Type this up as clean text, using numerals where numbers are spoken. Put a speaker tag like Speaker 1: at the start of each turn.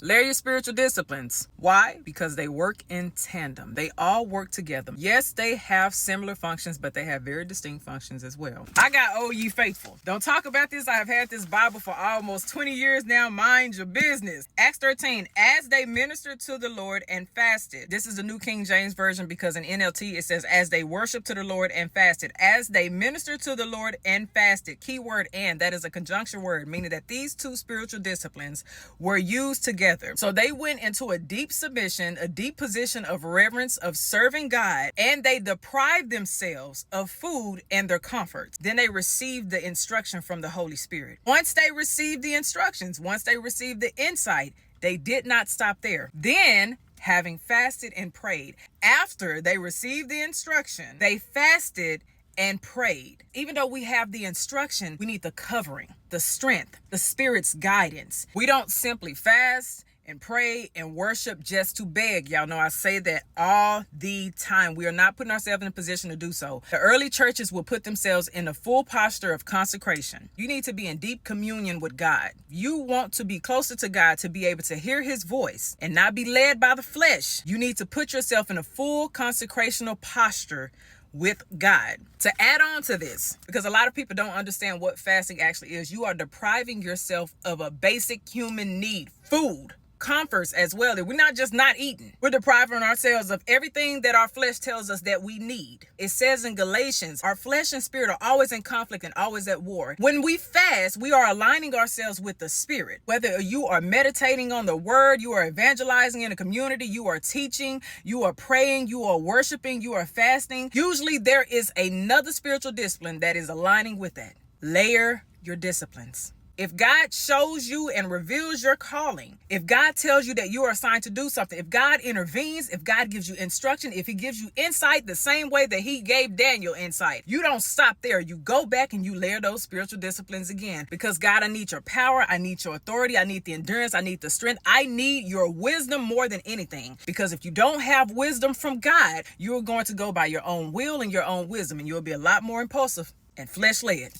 Speaker 1: Layer your spiritual disciplines. Why? Because they work in tandem. They all work together. Yes, they have similar functions, but they have very distinct functions as well. I got Oh Ye Faithful. Don't talk about this. I have had this Bible for almost 20 years now. Mind your business. Acts 13, as they ministered to the Lord and fasted. This is the New King James Version because in NLT it says as they worshiped to the Lord and fasted. As they ministered to the Lord and fasted. Keyword and. That is a conjunction word, meaning that these two spiritual disciplines were used together. So they went into a deep submission, a deep position of reverence, of serving God, and they deprived themselves of food and their comforts. Then they received the instruction from the Holy Spirit. Once they received the instructions, once they received the insight, they did not stop there. Then, having fasted and prayed, after they received the instruction, they fasted and prayed. Even though we have the instruction, we need the covering, the strength, the Spirit's guidance. We don't simply fast and pray and worship just to beg. Y'all know I say that all the time. We are not putting ourselves in a position to do so. The early churches will put themselves in a full posture of consecration. You need to be in deep communion with God. You want to be closer to God to be able to hear his voice and not be led by the flesh. You need to put yourself in a full consecrational posture with God. To add on to this, because a lot of people don't understand what fasting actually is, you are depriving yourself of a basic human need, food, comforts as well. We're not just not eating. We're depriving ourselves of everything that our flesh tells us that we need. It says in Galatians, our flesh and spirit are always in conflict and always at war. When we fast, we are aligning ourselves with the Spirit. Whether you are meditating on the word, you are evangelizing in a community, you are teaching, you are praying, you are worshiping, you are fasting. Usually there is another spiritual discipline that is aligning with that. Layer your disciplines. If God shows you and reveals your calling, if God tells you that you are assigned to do something, if God intervenes, if God gives you instruction, if he gives you insight the same way that he gave Daniel insight, you don't stop there. You go back and you layer those spiritual disciplines again. Because God, I need your power. I need your authority. I need the endurance. I need the strength. I need your wisdom more than anything. Because if you don't have wisdom from God, you're going to go by your own will and your own wisdom, and you'll be a lot more impulsive and flesh-led.